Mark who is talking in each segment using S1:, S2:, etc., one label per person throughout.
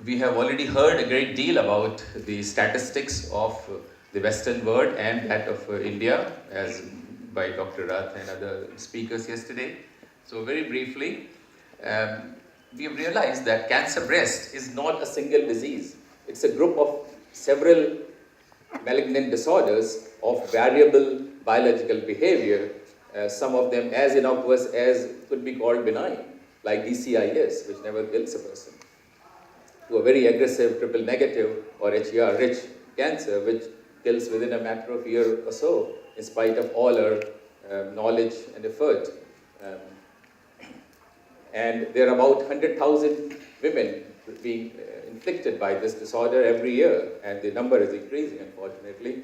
S1: we have already heard a great deal about the statistics of the Western world and that of India, as by Dr. Rath and other speakers yesterday. So very briefly, we have realized that cancer breast is not a single disease. It's a group of several malignant disorders of variable biological behavior, some of them as innocuous as could be called benign, like DCIS, which never kills a person, to a very aggressive triple negative or HER rich cancer, which kills within a matter of a year or so, in spite of all our knowledge and effort. And there are about 100,000 women being inflicted by this disorder every year, and the number is increasing, unfortunately.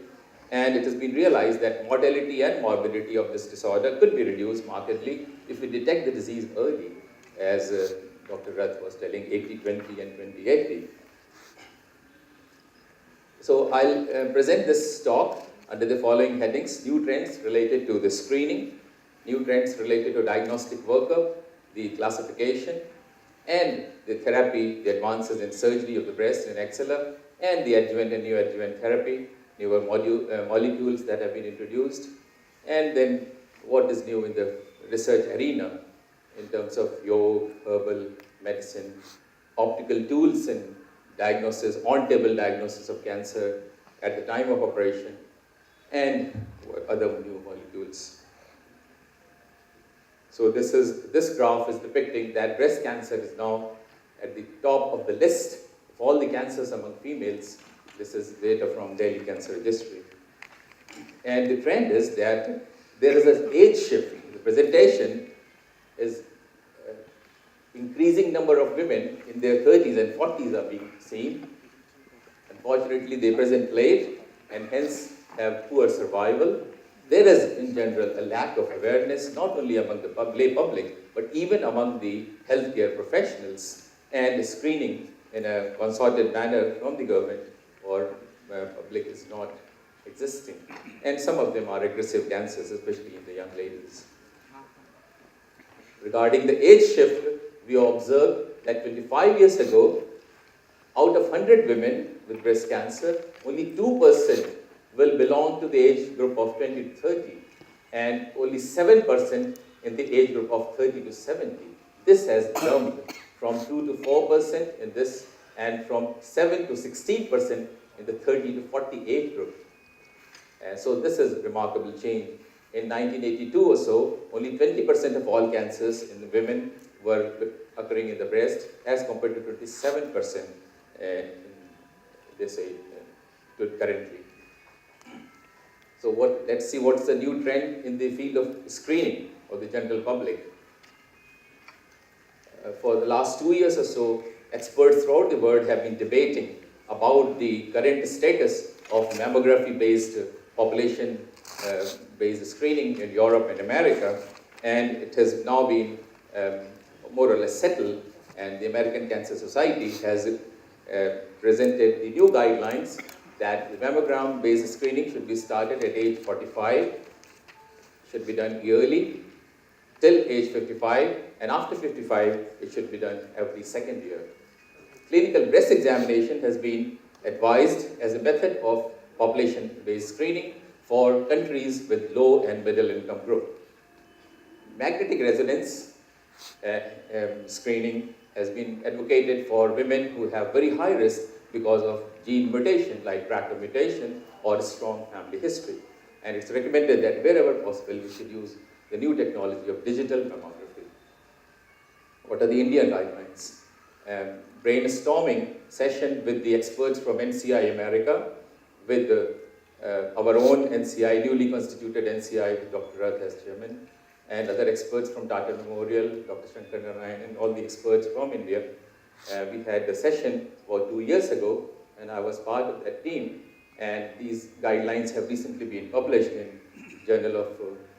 S1: And it has been realized that mortality and morbidity of this disorder could be reduced markedly if we detect the disease early, as Dr. Rath was telling, 80-20 and 20-80. So I'll present this talk under the following headings: new trends related to the screening, new trends related to diagnostic workup, the classification, and the therapy, the advances in surgery of the breast and axilla, and the adjuvant and neoadjuvant therapy, newer molecules that have been introduced, and then what is new in the research arena in terms of yoga, herbal medicine, optical tools in diagnosis, on-table diagnosis of cancer at the time of operation, and other new molecules. So this graph is depicting that breast cancer is now at the top of the list of all the cancers among females. This is data from Delhi Cancer Registry. And the trend is that there is an age shift. The presentation is increasing number of women in their 30s and 40s are being seen. Unfortunately, they present late and hence have poor survival. There is, in general, a lack of awareness, not only among the lay public, but even among the healthcare professionals, and screening in a concerted manner from the government or public is not existing. And some of them are aggressive cancers, especially in the young ladies. Regarding the age shift, we observed that 25 years ago, out of 100 women with breast cancer, only 2% will belong to the age group of 20 to 30, and only 7% in the age group of 30 to 70. This has jumped from 2 to 4% in this, and from 7 to 16% in the 30 to 40 age group. So this is a remarkable change. In 1982 or so, only 20% of all cancers in the women were occurring in the breast, as compared to 27% in this age currently. So let's see what's the new trend in the field of screening of the general public. For the last 2 years or so, experts throughout the world have been debating about the current status of mammography-based population-based screening in Europe and America, and it has now been more or less settled, and the American Cancer Society has presented the new guidelines that the mammogram-based screening should be started at age 45, should be done yearly, till age 55, and after 55, it should be done every second year. Clinical breast examination has been advised as a method of population-based screening for countries with low and middle income group. Magnetic resonance screening has been advocated for women who have very high risk because of gene mutation like BRCA mutation or strong family history. And it's recommended that wherever possible we should use the new technology of digital mammography. What are the Indian guidelines? Brainstorming session with the experts from NCI America, with our own NCI, newly constituted NCI with Dr. Rath as chairman, and other experts from Tata Memorial, Dr. Shankar Narayan, and all the experts from India. We had a session about 2 years ago, and I was part of that team, and these guidelines have recently been published in Journal of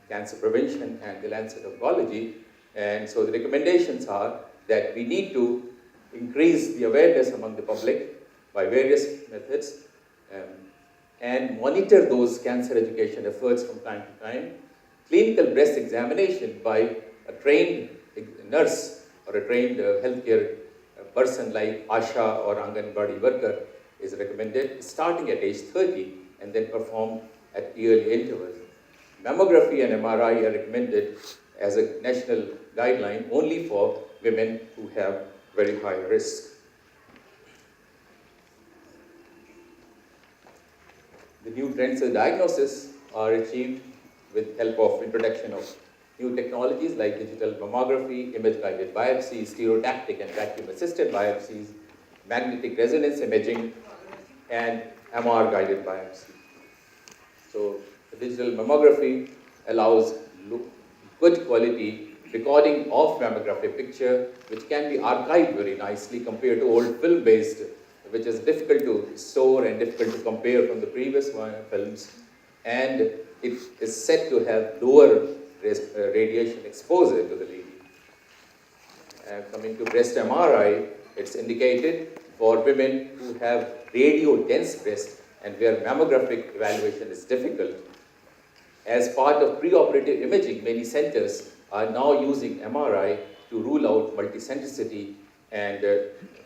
S1: Cancer Prevention and the Lancet Oncology. And so the recommendations are that we need to increase the awareness among the public by various methods and monitor those cancer education efforts from time to time. Clinical breast examination by a trained nurse or a trained healthcare a person like Asha or Anganwadi worker is recommended starting at age 30 and then performed at yearly intervals. Mammography and MRI are recommended as a national guideline only for women who have very high risk. The new trends in diagnosis are achieved with help of introduction of new technologies like digital mammography, image-guided biopsy, stereotactic and vacuum-assisted biopsies, magnetic resonance imaging, and MR-guided biopsy. So the digital mammography allows good quality recording of mammographic picture, which can be archived very nicely compared to old film-based, which is difficult to store and difficult to compare from the previous films. And it is said to have lower radiation exposure to the lady. Coming to breast MRI, it's indicated for women who have radio-dense breast and where mammographic evaluation is difficult. As part of preoperative imaging, many centers are now using MRI to rule out multicentricity and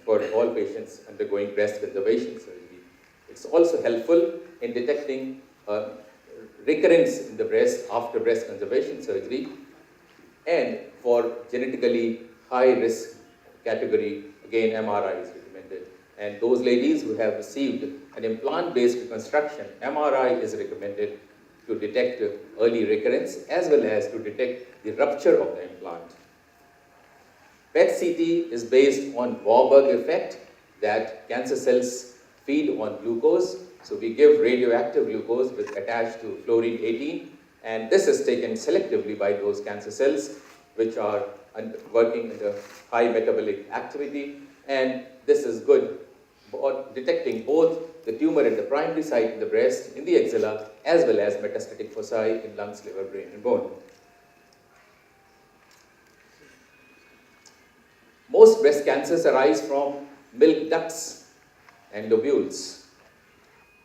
S1: for all patients undergoing breast conservation surgery. It's also helpful in detecting recurrence in the breast after breast conservation surgery, and for genetically high risk category, again MRI is recommended. And those ladies who have received an implant-based reconstruction, MRI is recommended to detect early recurrence as well as to detect the rupture of the implant. PET-CT is based on Warburg effect, that cancer cells feed on glucose. So we give radioactive glucose with attached to fluorine 18, and this is taken selectively by those cancer cells which are working under high metabolic activity, and this is good for detecting both the tumor at the primary site in the breast, in the axilla, as well as metastatic foci in lungs, liver, brain, and bone. Most breast cancers arise from milk ducts and lobules.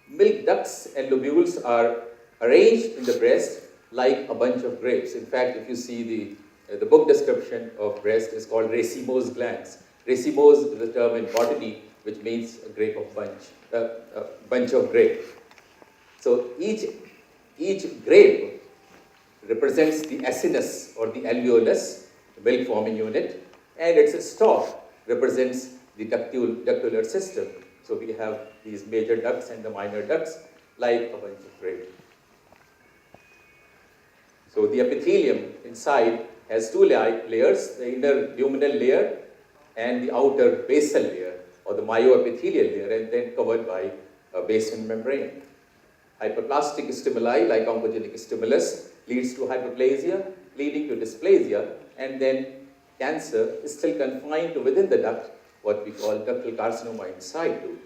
S1: Milk ducts and lobules are arranged in the breast like a bunch of grapes. In fact, if you see the book description of breast is called racemose glands. Racemose is a term in botany which means a grape of bunch of grape. So each grape represents the acinus or the alveolus, the milk forming unit, and its stalk represents the ductular system. So we have these major ducts and the minor ducts like a bunch of grape. So the epithelium inside has two layers, the inner luminal layer and the outer basal layer, or the myoepithelial layer, and then covered by a basement membrane. Hyperplastic stimuli like oncogenic stimulus leads to hyperplasia, leading to dysplasia, and then cancer is still confined to within the duct, what we call ductal carcinoma inside too.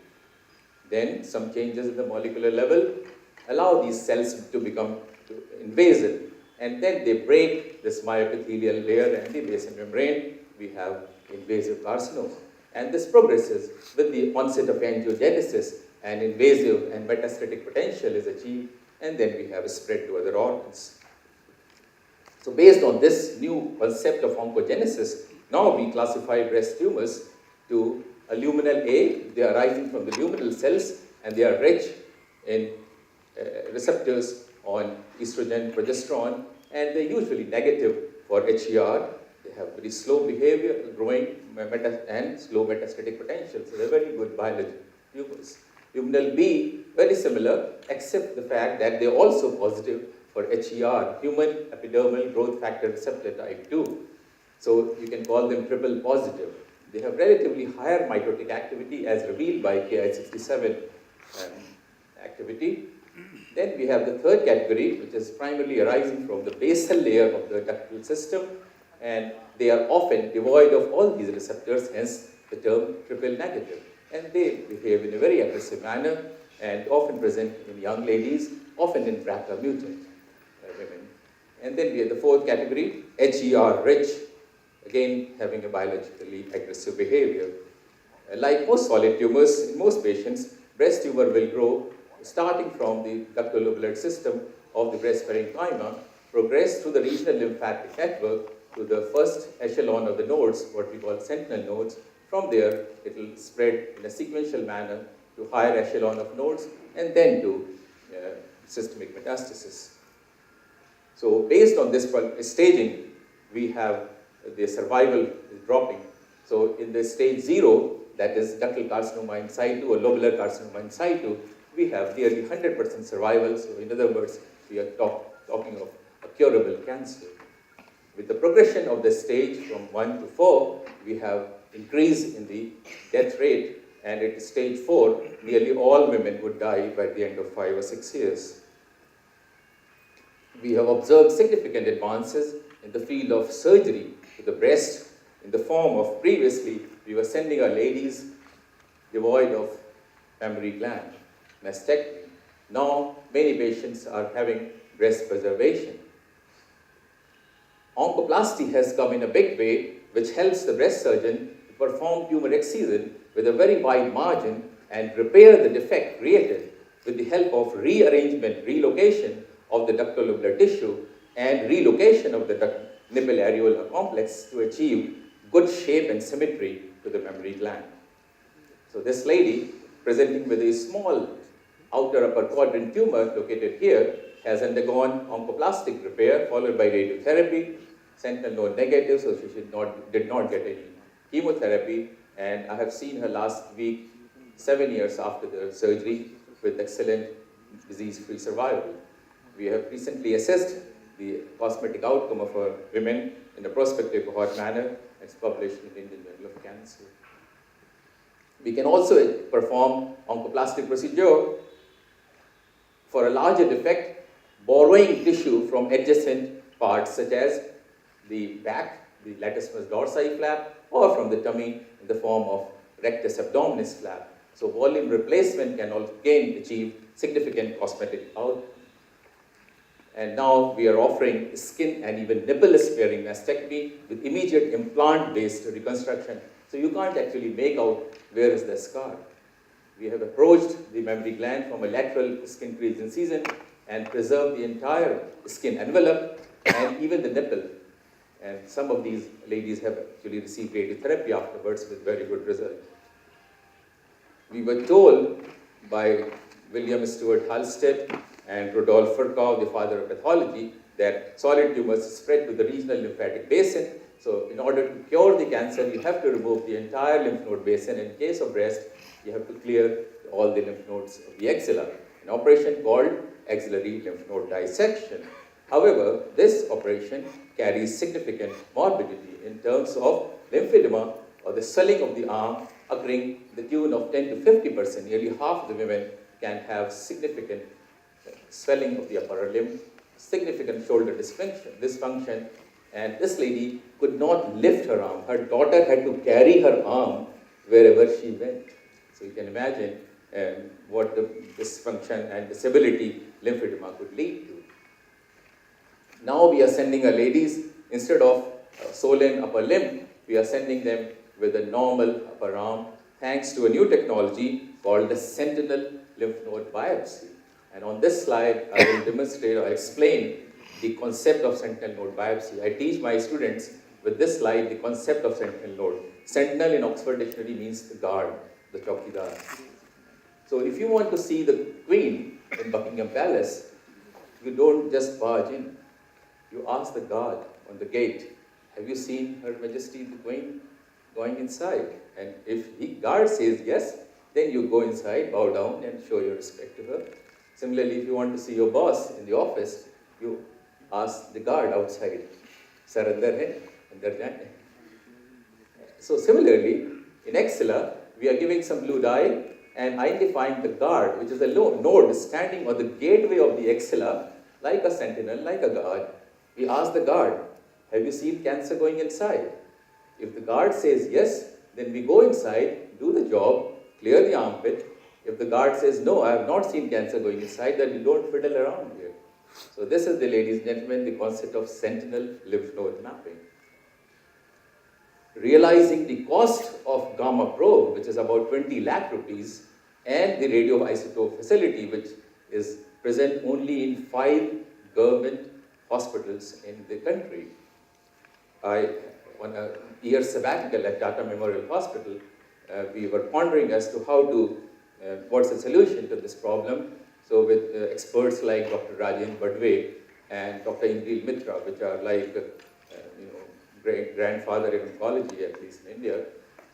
S1: Then some changes at the molecular level allow these cells to become invasive, and then they break this myoepithelial layer and the basal membrane. We have invasive carcinoma. And this progresses with the onset of angiogenesis, and invasive and metastatic potential is achieved, and then we have a spread to other organs. So based on this new concept of oncogenesis, now we classify breast tumors to a luminal A. They are arising from the luminal cells, and they are rich in receptors on estrogen, progesterone, and they're usually negative for HER. They have very slow behavior, growing, and slow metastatic potential. So they're very good biological tumors. Luminal B, very similar, except the fact that they're also positive for HER, human epidermal growth factor receptor type 2. So you can call them triple positive. They have relatively higher mitotic activity as revealed by Ki67 activity. Then we have the third category, which is primarily arising from the basal layer of the ductal system, and they are often devoid of all these receptors, hence the term triple negative. And they behave in a very aggressive manner and often present in young ladies, often in BRCA mutant women. And then we have the fourth category, HER rich, again having a biologically aggressive behavior. Like most solid tumors, in most patients, breast tumor will grow starting from the ductal-lobular system of the breast parenchyma, progress through the regional lymphatic network to the first echelon of the nodes, what we call sentinel nodes, From there, it will spread in a sequential manner to higher echelon of nodes and then to systemic metastasis. So based on this staging, we have the survival is dropping. So in the stage 0, that is ductal carcinoma in situ or lobular carcinoma in situ, we have nearly 100% survival. So in other words, we are talking of a curable cancer. With the progression of the stage from 1 to 4, we have increase in the death rate, and at stage 4, nearly all women would die by the end of 5 or 6 years. We have observed significant advances in the field of surgery to the breast in the form of previously we were sending our ladies devoid of mammary gland, mastectomy. Now many patients are having breast preservation. Oncoplasty has come in a big way, which helps the breast surgeon to perform tumor excision with a very wide margin and repair the defect created with the help of rearrangement, relocation of the ductolobular tissue and relocation of the nipple areolar complex to achieve good shape and symmetry to the mammary gland. So this lady, presenting with a small outer upper quadrant tumor located here, has undergone oncoplastic repair followed by radiotherapy, sentinel node negative, so she did not get any chemotherapy, and I have seen her last week, 7 years after the surgery, with excellent disease-free survival. We have recently assessed the cosmetic outcome of our women in a prospective cohort manner. It's published in the Indian Journal of Cancer. We can also perform oncoplastic procedure for a larger defect, borrowing tissue from adjacent parts such as the back, the latissimus dorsi flap, or from the tummy in the form of rectus abdominis flap. So volume replacement can also again achieve significant cosmetic outcome. And now we are offering skin and even nipple sparing mastectomy with immediate implant-based reconstruction. So you can't actually make out where is the scar. We have approached the mammary gland from a lateral skin crease incision and preserved the entire skin envelope and even the nipple. And some of these ladies have actually received radiotherapy afterwards with very good results. We were told by William Stewart Halstead and Rudolf Virchow, the father of pathology, that solid tumors spread to the regional lymphatic basin. So in order to cure the cancer, you have to remove the entire lymph node basin. In case of breast, you have to clear all the lymph nodes of the axilla, an operation called axillary lymph node dissection. However, this operation carries significant morbidity in terms of lymphedema or the swelling of the arm occurring the tune of 10 to 50%. Nearly half the women can have significant swelling of the upper limb, significant shoulder dysfunction, and this lady could not lift her arm. Her daughter had to carry her arm wherever she went. So you can imagine what the dysfunction and disability lymphedema could lead to. Now we are sending our ladies, instead of swollen upper limb, we are sending them with a normal upper arm thanks to a new technology called the sentinel lymph node biopsy. And on this slide, I will demonstrate or explain the concept of sentinel node biopsy. I teach my students with this slide the concept of sentinel node. Sentinel in Oxford Dictionary means the guard, the chowkidar. So if you want to see the Queen in Buckingham Palace, you don't just barge in. You ask the guard on the gate, have you seen Her Majesty the Queen going inside? And if the guard says yes, then you go inside, bow down and show your respect to her. Similarly, if you want to see your boss in the office, you ask the guard outside, Sir, andar hai? Andar jaye? So similarly, in axilla, we are giving some blue dye and identifying the guard, which is a node standing on the gateway of the axilla, like a sentinel, like a guard. We ask the guard, have you seen cancer going inside? If the guard says yes, then we go inside, do the job, clear the armpit. If the guard says, no, I have not seen cancer going inside, then you don't fiddle around here. So this is, ladies and gentlemen, the concept of sentinel lymph node mapping. Realizing the cost of gamma probe, which is about 20 lakh rupees, and the radioisotope facility, which is present only in 5 government hospitals in the country. I want to year sabbatical at Tata Memorial Hospital, we were pondering as to how to, what's the solution to this problem. So with experts like Dr. Rajen Badwe and Dr. Indril Mitra, which are like, great grandfather in oncology, at least in India.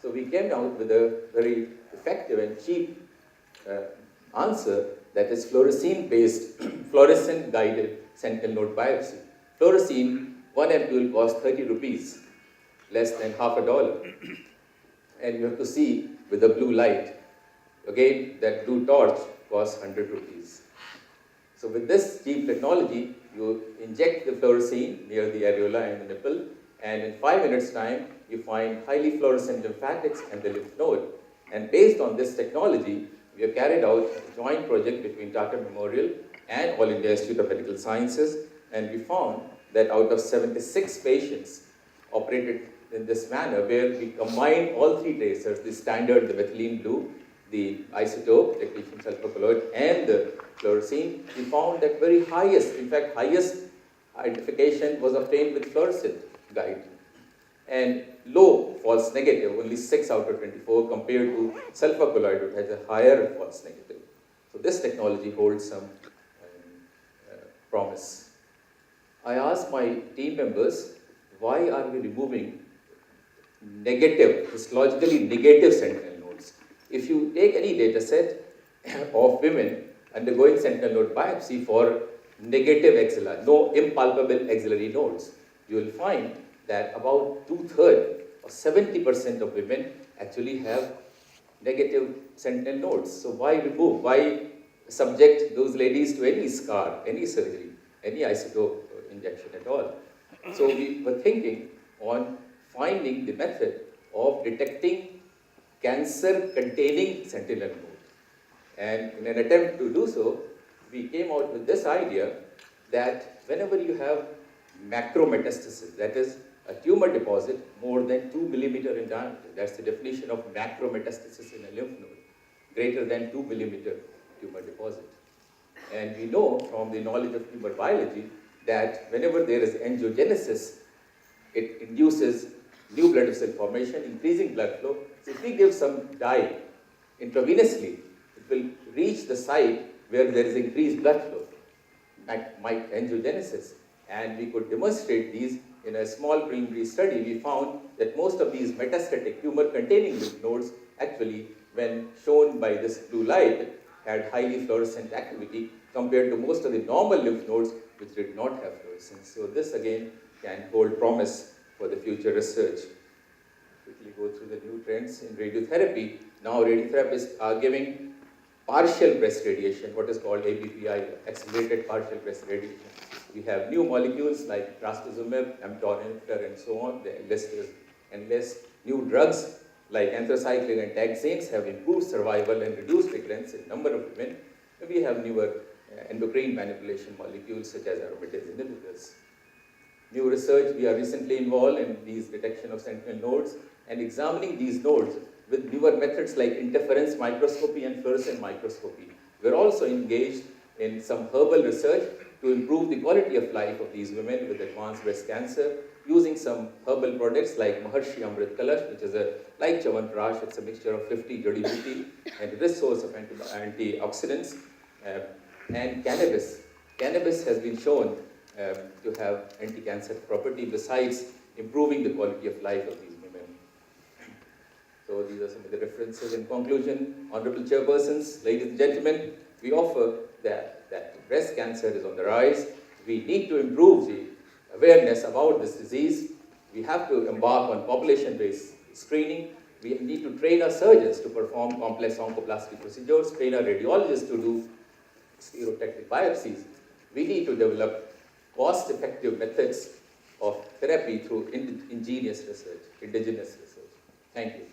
S1: So we came out with a very effective and cheap answer, that is fluorescein-based, fluorescent-guided sentinel node biopsy. Fluorescein, 1 ampule costs 30 rupees, less than $50. And you have to see with the blue light. Again, that blue torch costs 100 rupees. So with this cheap technology, you inject the fluorescein near the areola and the nipple, and in 5 minutes' time, you find highly fluorescent lymphatics and the lymph node. And based on this technology, we have carried out a joint project between Tata Memorial and All India Institute of Medical Sciences, and we found that out of 76 patients operated in this manner, where we combined all three tracers, the standard, the methylene blue, the isotope, technetium sulfur colloid, and the fluorescein, we found that very highest, in fact, highest identification was obtained with fluorescent guide. And low false negative, only 6 out of 24, compared to sulfur colloid, which has a higher false negative. So this technology holds some promise. I asked my team members, why are we removing negative, histologically negative sentinel nodes? If you take any data set of women undergoing sentinel node biopsy for negative axilla, no impalpable axillary nodes, you will find that about 2/3 or 70% of women actually have negative sentinel nodes. So why remove? Why subject those ladies to any scar, any surgery, any isotope injection at all? So we were thinking on finding the method of detecting cancer-containing sentinel node. And in an attempt to do so, we came out with this idea that whenever you have macrometastasis, that is a tumor deposit more than 2 millimeter in diameter, that's the definition of macrometastasis in a lymph node, greater than 2 millimeter tumor deposit. And we know from the knowledge of tumor biology that whenever there is angiogenesis, it induces new blood vessel formation, increasing blood flow. So if we give some dye intravenously, it will reach the site where there is increased blood flow, like angiogenesis. And we could demonstrate these in a small preliminary study. We found that most of these metastatic tumor-containing lymph nodes actually, when shown by this blue light, had highly fluorescent activity compared to most of the normal lymph nodes which did not have fluorescence. So this again can hold promise for the future research. Quickly go through the new trends in radiotherapy. Now radiotherapists are giving partial breast radiation, what is called ABPI, accelerated partial breast radiation. We have new molecules like trastuzumab, mTOR and so on. The list is endless. New drugs like anthracycline and taxanes have improved survival and reduced recurrence in number of women. And we have newer endocrine manipulation molecules such as aromatase inhibitors. New research, we are recently involved in these detection of sentinel nodes and examining these nodes with newer methods like interference microscopy and fluorescent microscopy. We're also engaged in some herbal research to improve the quality of life of these women with advanced breast cancer using some herbal products like Maharshi Amrit Kalash, which is like Chyawanprash. It's a mixture of 50 jodi booty and a rich source of antioxidants. And cannabis. Cannabis has been shown to have anti-cancer property besides improving the quality of life of these women. So these are some of the references. In conclusion, Honorable Chairpersons, ladies and gentlemen, we offer that breast cancer is on the rise. We need to improve the awareness about this disease. We have to embark on population-based screening. We need to train our surgeons to perform complex oncoplastic procedures, train our radiologists to do stereotactic biopsies. We need to develop cost-effective methods of therapy through indigenous research. Thank you.